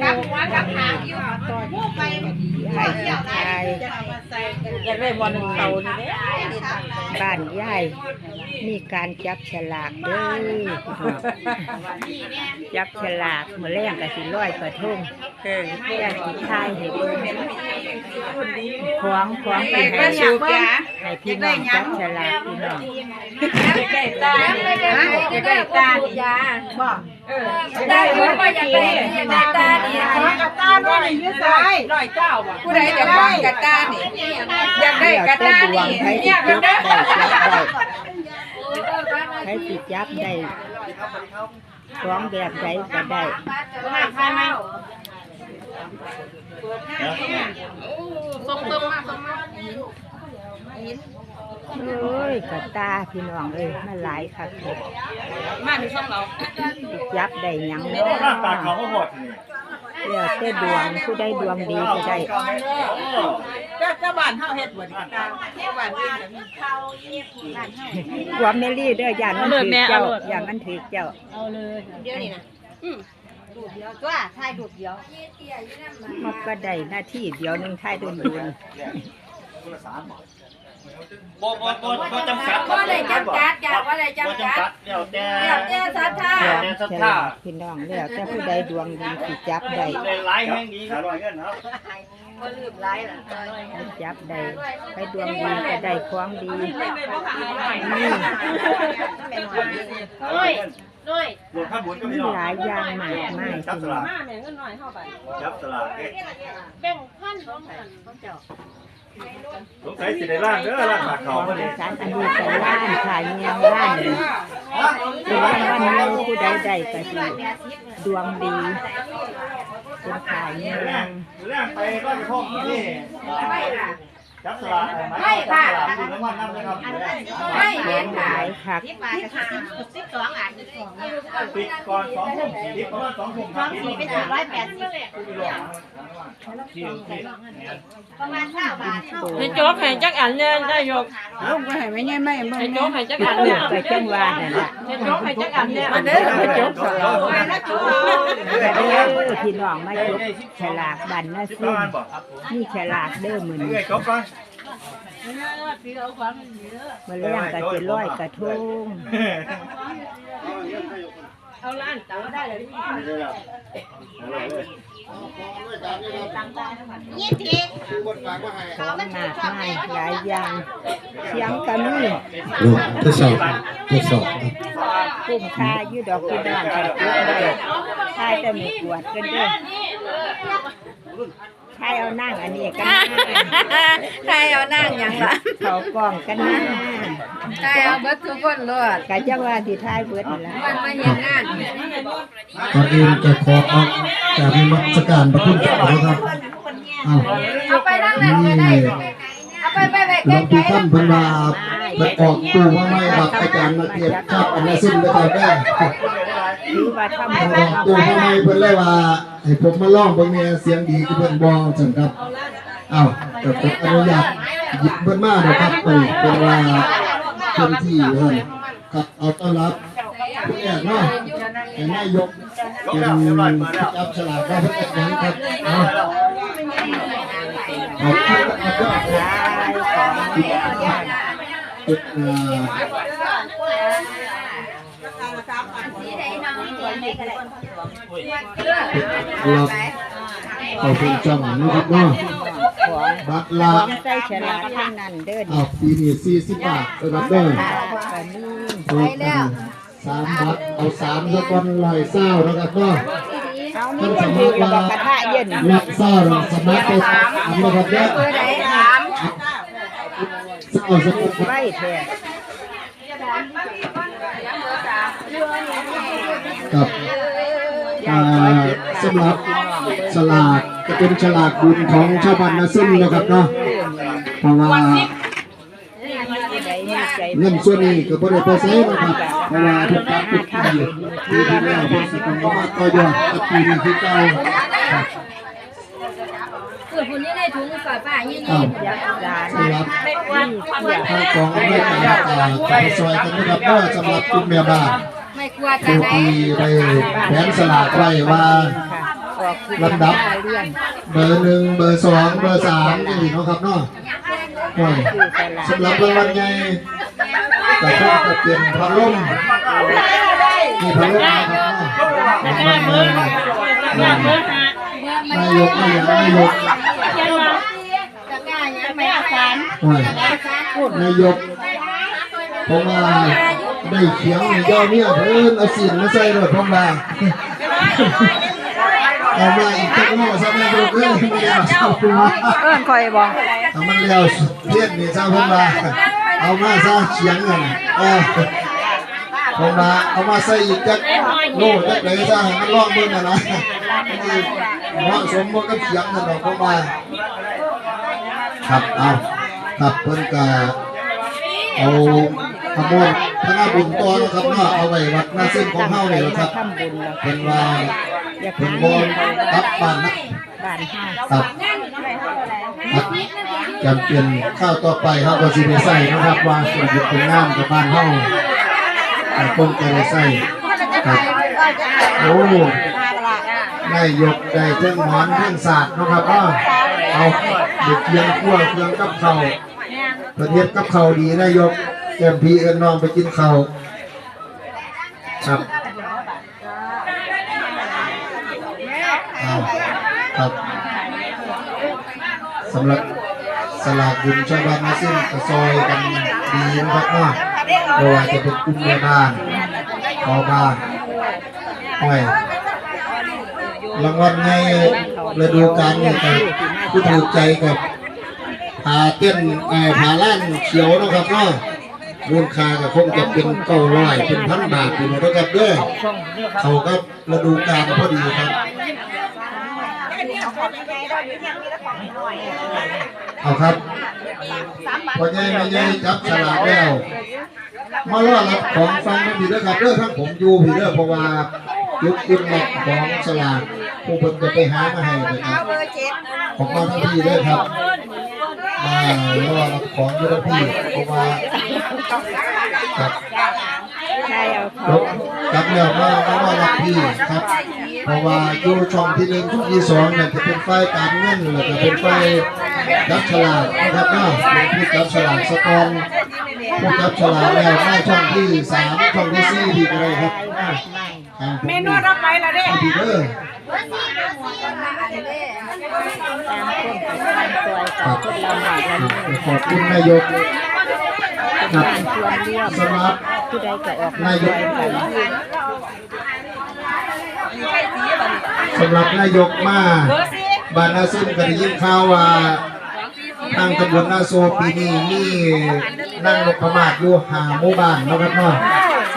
กับหัวกับหางอยู่มู่ไปยายกับยายอยากได้บอลเต่านี่เด้ บ้านยายมีการจับฉลากเด้อจับฉลากมื้อแรงก็สิลอยกระทงยายสิทายให้เบิ่งของไปให้พี่น้องจับฉลากพี่น้องได้ตาได้ตาดีบ่ได้บ่อยากได้ตาดีกระตาด้วยนี่ยืดซ้าย109บ่ผู้ใดจะฟังกระตานี่อยากได้กระตานี่เนี่ยก็ได้ให้สิจับได้ของแบบใดก็ได้โอ้ยกระตาพี่น้องเอ้ยมาหลายคักเลยมาถึงช่องเราจับได้หยังเนาะปากเขาก็หมดแล้วแต่ดวงผู้ใดดวงดีก็ได้เจ้าบ้านเฮาเฮ็ดบ่นี่บ้านอื่นกว่าแม่ลี่เด้ออย่างนั้นถือเจ้าอย่างนั้นถือเจ้าเอาเลยเดี๋ยวนี้นะดูเดียวตัวทายดูเดียวมันก็ได้หน้าที่เดียวนึงทายโดนบ่จำกัดบ่ได้จำกัดจ้ะบ่ได้จำกัดแล้วแต่ศรัทธาพี่น้องแล้วแต่ผู้ใดดวงดีสิจับได้หลายแห่งดีครับ100เงินครับบ่ลืมหลายล่ะจับได้ไปดวงดีก็ได้ของดีนี่รวมข้าวบุญก็มีหลายอย่างมากมายจับสลากแม่เงินน้อยเฮาไปจับสลากแบ่งพันของเจ้าสงสัยสิได้ล่างเด้อล่างปากเขาบ่ได้สารอันนี้ก็ล้านขายเงียงล้านนี่เป็นวันนี้ผู้ใดได้ก็สิดวงดีเป็นขายเงียงล่างไปก็จะพบนี่จับสลากไม่ค่ะคุณรางวัลนำเลยครับไม่เห็นค่ะหลายคัก10 บาทกับ12อันปิดก่อน2 ทุ่มปิดประมาณ2 ทุ่มครับเป็น180ประมาณ9 บาทให้โจ๊กให้จักอันเนี่ยได้ยกลูกบ่ให้แม่ใหญ่แม่บ่ให้โจ๊กให้จักอันเนี่ยไปจังหวัดนั่นล่ะให้โจ๊กให้จักอันเนี่ยมาเด้อมาจกสลากพี่น้องมาจกฉลากบันนะซินี่ฉลากเด้อมื้อนี้มาเลี้ยงกันเป็น100กระทงเอาล้านตังได้เลยยี่สิบของมากมายหลายอย่างเสียงกันนี่ทดสอบคุ้มค่าอยู่ดอกพี่น้องกันเยอะเลยใช่แต่มีปวดกันด้วยใช่เอานั่งอันนี้กันใครเอานั่งยังล่ะเขากล้องกันนะใครเอาเบิดทุกคนรอดกะจังว่าที่ท้ายเบิดนี่ล่ะมันมาเห็นงานก่อนอื่นจะขอออกจากนิมนต์การพระคุณเจ้าครับเอาไปนั่งนั่นก็ได้เอาไปหลวงปู่ท่านเพิ่นว่าไปออกตู้ว่าไม่บักอาจารย์มาเทียบครับอันนั้นสิ้นไปก่อนได้คือว่าทำออกตู้ว่าไม่เพิ่นเลยว่าให้ผมมาร้องเบิ่งแน่เสียงดีคือเพิ่นบ่จังครับก็ขออนุญาตหยิบเพิ่นมาเด้อครับเป็นว่าเต็มที่เลยครับเอาต้อนรับผู้แขกเนาะนายกเป็นจับฉลากได้เพิ่นเอ็ดครับขอบคุณขอบคุณจังนะครับเนาะบัตรละใส่ฉลากทั้งนั้นเด้อปีนี้40 บาทครับเด้อไปแล้ว3 บัตรเอา3แล้วก็120นะครับเนาะท่านสมัครว่ากระทะเย็นนักซ่าสมัครไปอันนะครับเด้อไม่แท้กับสำหรับฉลากจะเป็นฉลากบุญของชาวบ้านนาซึ่งนะครับเนาะเพราะว่าเงินส่วนนี้ก็บ่ได้ไปใช้นะครับเพราะว่าทุกการทุกปีที่แล้วเป็นสิ่งที่มาต่อยอดกับปีนี้คือเก่าคุณนี่ในถุงฝาป่ายี่นี่สำหรับทางกองไม่การซอยกันนะครับก็สำหรับกลุ่มแม่บ้านไม่กลัวจะได้แผนสลากไว้ว่า ออกคือ ลำดับ เรื่อง เบอร์ 1 เบอร์ 2 เบอร์ 3นี่เนาะครับเนาะโอ้ย คือสลาก สำหรับรางวัลใหญ่แต่ก็จะเปลี่ยนพัดลมมีพัดลมนะครับนายกไม่อยากนายกโอ้ยนายกผมว่าได้เขียงย่อเนี่ยเพิ่นเอาสินมาใส่รถผมว่าเอามาอีกจักหม้อซะแม่ลูกเอ้ยไม่เอาเศร้าตัว เอิ้นคอยบ่ ถ้ามันแล้วเพี้ยนนี่ซะผมว่าเอามาซะเขียงกันผมว่าเอามาใส่อีกจักโลจักไหนซะให้มันลองเบิ่งนะเหมาะสมบ่กับเขียงนั่นดอกผมว่าครับเอาครับเพิ่นก็เอาขบวนคณะบุญต่อนะครับเนาะเอาไว้วัดหน้าเส้นของเฮานี่แหละครับ ทำบุญแล้ว เป็นว่าเป็นบนรับบ้านนะ บ้านห้า ครับครับจำเป็นข้าวต่อไปครับก็สิได้ใส่นะครับว่าส่วนหยุดเป็นงานกับบ้านเฮาต้นจะได้ใส่ครับโอ้ได้ยกได้เครื่องหมอนเครื่องศาสตร์นะครับว่าเอาเด็กเคียงขั้วเครื่องกับเขาประเทศกับเขาดีนายกแกมพีเอิญน้องไปกินเขาครับครับสำหรับสลากบุญชาวบ้านมาซึ่งกระซอยกันดีนะครับเนาะไม่ว่าจะเป็นกลุ่มแม่บ้านพอบ้านห้อยรางวัลในฤดูกาลนี้ครับผู้ถูกใจกับผาเต้นผาล้านเขียวนะครับเนาะมูลค่าก็คงจะเป็น900เป็น1,000 บาทอยู่นะครับเด้อเขาก็ฤดูกาลพอดีครับเอาครับพอใหญ่ไม่ใหญ่จับฉลากแล้วมาล่อรับของฟังกันดีด้วยครับเด้อทั้งผมอยู่พี่เด้อเพราะว่ายุคขึ้นรับของฉลากผู้เพิ่นจะไปหามาให้นะครับของมาทั้งพี่เด้อครับมาล่อรับของอยู่ทั้งพี่เพราะว่าครับ ใช่เอาเขา ครับแล้วมาล่อรับพี่ครับเพราะว่าอยู่ช่องที่1ช่องที่2เนี่ยจะเป็นฝ่ายการเงินแล้วก็เป็นฝ่ายจับฉลากนะครับเนาะเป็นผู้จับฉลากสกอร์ผู้จับฉลากแล้วได้ช่องที่3ช่องที่4ดีก็ได้ครับเมนูรับไปละเด้ดีเด้อ ตามคนไปตามซอยกับคนเราหน่อยละนี่ ขอบคุณนายก เป็น ครับ การชวนร่วม สำหรับ ผู้ใดก็ออกมา นา ซ ย อก ยกัน สำหรับนายกมาบ้านนาซุ่มก็ได้ยินข่าวว่าทางตำบลนาโซปีนี้มีนั่งนกพมาศอยู่5หมู่บ้านนะครับเนาะ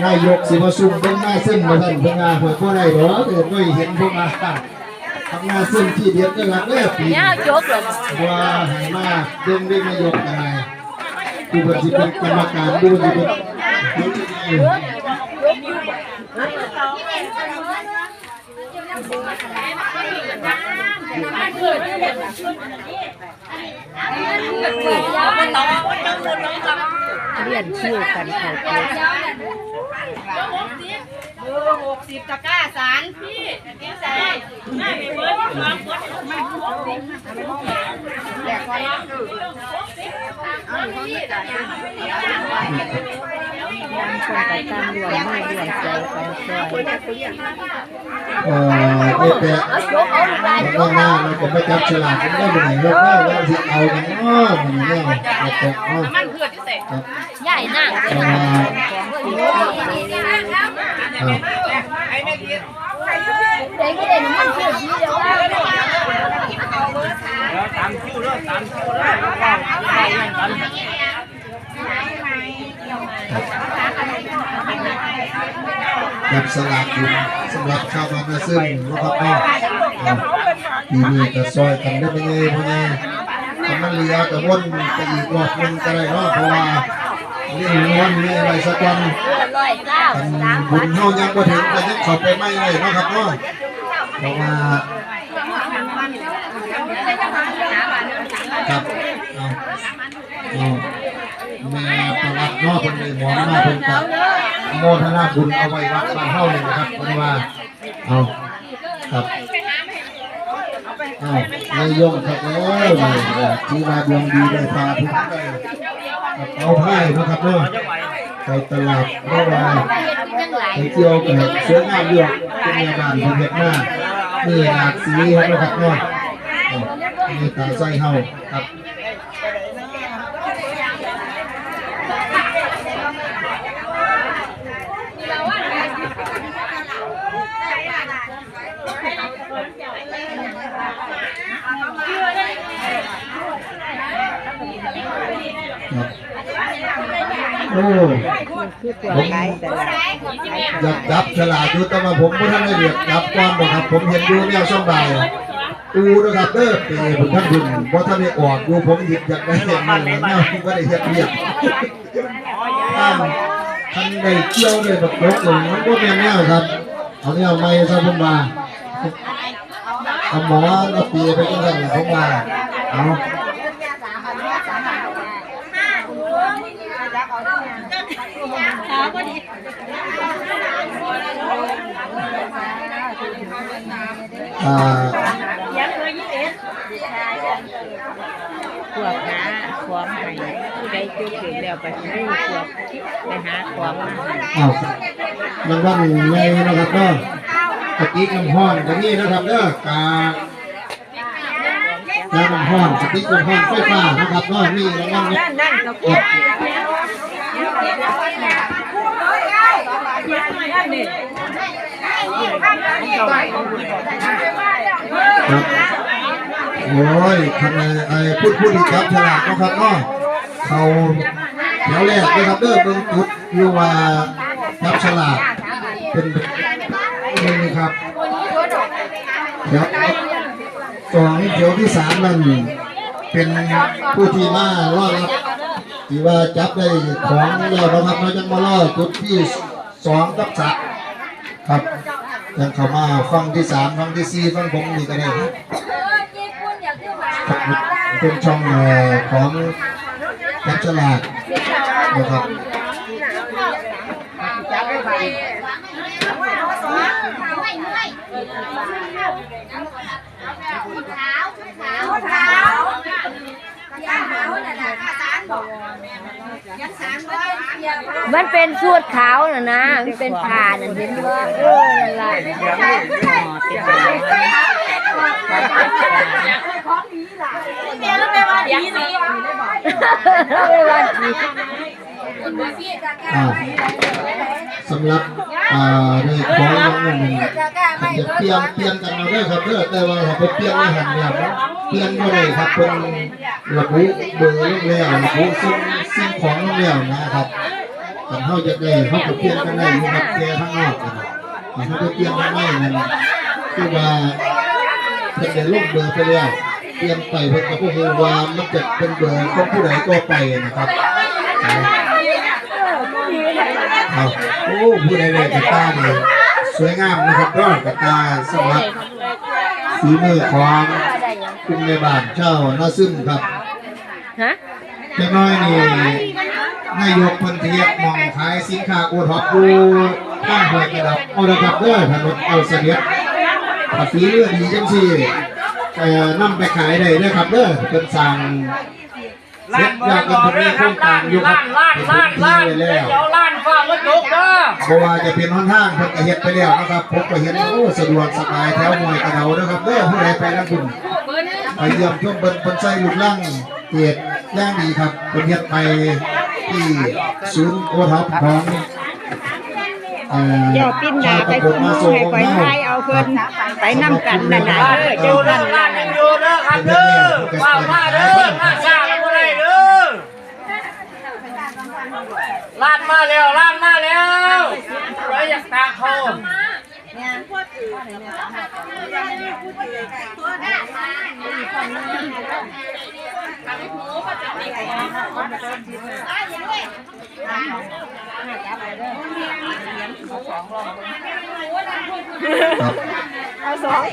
นายกสิมาซุ่มเบิ่งหน้าซึมมาท่านเพิ่นว่าเพิ่นบ่ได้ดอกเอิ้นไว้เห็นพวกมาทำหน้าซึมที่เดียดกันหลังเด้อปีนี้ว่าให้มาเบิ่งได้นายกอะไรผู้เพิ่นสิเป็นกรรมการดูสิเป็นเรียนชื่อกันเขาเอง 60ตะกร้าสารพี่ใส่หน้าไปเบิร์ดที่ความกดมันแต่ก่อนนะบางคนก็ตามรวมมือรวมใจกันซอย นี่แปะข้างหน้าเราจะไปจับฉลากกันได้เป็นไหนเราได้แล้วที่เอากันเนาะมันเนี่ยเราตกเนาะ มันเพื่อที่เสร็จ ครับ ใหญ่หนัก ไอ้ไม่ดี เด็กไม่ได้น้ำมันเชื่อดีเดียวว่า ตามคิวเลยตามคิวเลยใส่กัน จับสลากอยู่สำหรับชาวบ้านนาซึ่งนะครับเนาะปีนี้ก็ซอยกันได้ไม่ไงเพราะไงถ้ามันเลี้ยแต่วนไปอีกรอบนึงก็ได้เนาะเพราะว่าเรื่องวนนี่อะไรสักวันบุญเฮายังบ่ถึงก็ยังเข้าไปไม่เลยเนาะครับเนาะเพราะว่าครับเอาแม่ประวัติเนาะเพิ่นเลยหมอมาเพิ่นก็โมทนาบุญเอาไว้วัดบ้านเฮานี่นะครับเพิ่นว่าเอาครับ นายยงครับแล้วที่มาดวงดีได้พาทุกท่านเอาไพ่นะครับเนาะไปตลาดเมื่อวานไปเที่ยวกับเสื้องามเยอะเป็นงานบ้านเป็นเด็กมากนี่หลากสีนะครับเนาะนี่ตาไส้เฮาครับโอ้ผมอยากดับฉลาดอยู่แต่ว่าผมไม่ทันได้เรียกดับความบอกครับผมเห็นดูแนวช่องใบอูนะครับเด้อเปย์ผมท่านบุญเพราะท่านได้ออกดูผมหยิบอยากได้เห็นมันแนวก็ได้เห็นเรียกท่านได้เกี่ยวได้แบบยกเลยมันก็เป็นแนวครับเอาแนวไม่ซะผมมาเอาหมอเอาปีไปก็ได้ผมมาเอาพวกหาของให้ผู้ใดจุดถึงแล้วไปซื้อพวกไปหาของมาให้มันว่าไงนะครับเนาะตะกี้น้ำห้อนตะกี้นะครับเด้อกาน้ำห้อนตะกี้น้ำห้อนไฟฟ้านะครับเนาะนี่แล้วนั่นโอ้ยทำไมพูดอีกครับฉลาดนะครับเนาะเขาแถวแรกนะครับเด้อเบิ่งจุดอยู่ว่าจับฉลาดเป็นนี่ครับเดี๋ยวสองเดี๋ยวที่สามนั่นเป็นผู้ที่มาล่อรับที่ว่าจับได้ของแล้วนะครับเราจะมาล่อจุดที่2 กับ 3ครับยังเข้ามาฟังที่3ฟังที่4ฟังผมนี่ก็ได้เป็นช่องของจับฉลาดนะครับมันเป็นสูตรขาวนะมันเป็นผ่านั่นเห็นว่านั่นแหละสำหรับในของน้องหนึ่งจะเปลี่ยนกันมาได้ครับแต่ว่าเราไปเปลี่ยนไม่หันเนี่ยเปลี่ยนก็ได้ครับเป็นระบุเบอร์ลูกแล้วระบุสิ่งของลูกแล้วนะครับแต่เขาจะได้เขาจะเปลี่ยนกันได้อยู่กับแกข้างนอกนะเขาจะเปลี่ยนกันได้นั่นคือว่าเป็นในลูกเบอร์ไปแล้วเปลี่ยนไปเพื่อก็คือว่ามันจะเป็นเบอร์ของผู้ใดก็ไปนะครับโอ้ผู้ใดเลยกระตาเนี่ยสวยงามนะครับก็กระตาสำหรับฝีมือของคุณในบ้านเจ้าน่าซึมครับจะน้อยนี่นายกพันเทียบมองขายสินค้าโอท็อปดูข้างหัวกระดับเอาละครับเด้อถนนเอาเสด็จฝีมือดีจังสินำไปขายได้เด้อครับเด้อเป็นสั่งเสร็จแล้วก็เป็นโครงการอยู่ครับล้านแล้วล้านฟ้าวัดจุกเด้อเพราะว่าจะเป็นห้องทางเพิ่นก็เฮ็ดไปแล้วนะครับผมก็เห็นโอ้สะดวกสบายแถวหน่วยกระเดาเด้อครับเด้อผู้ใดไปแล้วคุณไปเยี่ยมชมเพิ่นใส่ลูกล่างเกียรติย่างดีครับเพิ่นเฮ็ดไปที่ศูนย์โอท็อปของเจ้าปิ้นหนาไปคุณให้คอยทายเอาเพิ่นไปนำกันนั่นน่ะเจ้านั่นล่ะอยู่เด้อครับเด้อว่ามาเด้อมาสร้างบ่ได้เด้อลาดมาแล้วใครอยากตาเขา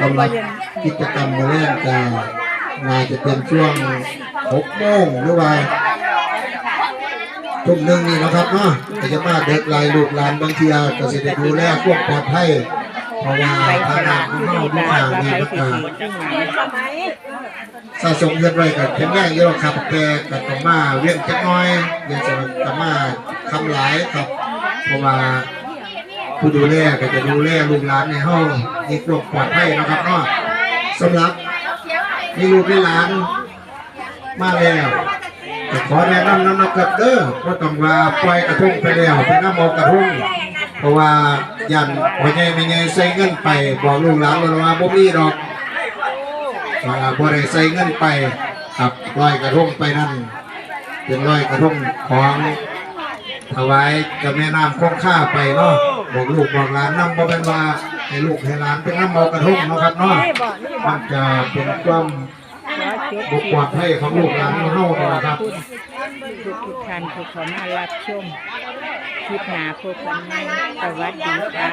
สำหรับกิจกรรมมาเล่นกันน่าจะเป็นช่วง6 โมงหรือว่าทุ่มหนึ่งนี่นะครับเนาะจะมาเด็กลายลูกหลานบางทีก็จะได้ดูแลควบปลอดภัย เพราะว่า ไป พ ฉ ระ ลา นา ด ค ที่ เข้า ดี ทุก บา ทา ท ง ว่า นี่ ไป ก็ สิสิขึ้นหยัง สะสมเงินไว้กับแข็งแรงเยอะครับแต่กับต้องมาเวียนจักหน้อยเวียนจะต้องมาทำหลายครับเพราะว่าผู้ดูแลก็จะดูแลลูกหลานในห้องมีความปลอดภัยนะครับเนาะสำหรับมีลูกมีหลานมาแล้วก็ขอแนะนำนะครับเด้อว่าต้องว่าปล่อยกระทงไปแล้วไปน้ำเอากระทงเพราะว่ายันพ่อใหญ่แม่ใหญ่ใส่เงินไปบอกลูกหลานว่าบ่มีดอกบ่ได้ใส่เงินไปครับลอยกระทงไปนั่นเป็นลอยกระทงของถวายกับแม่น้ำคงค่าไปเนาะบอกลูกบอกหลานนำบ่เป็นว่าให้ลูกให้หลานไปน้ำเอากระทงเนาะครับเนาะมันจะเป็นความบุกปลอดภัยของลูกหลานของเฮาเนี่ยนะครับ ทุกท่านที่เขามารับชมคลิปหน้าพบกันใหม่สวัสดีค่ะ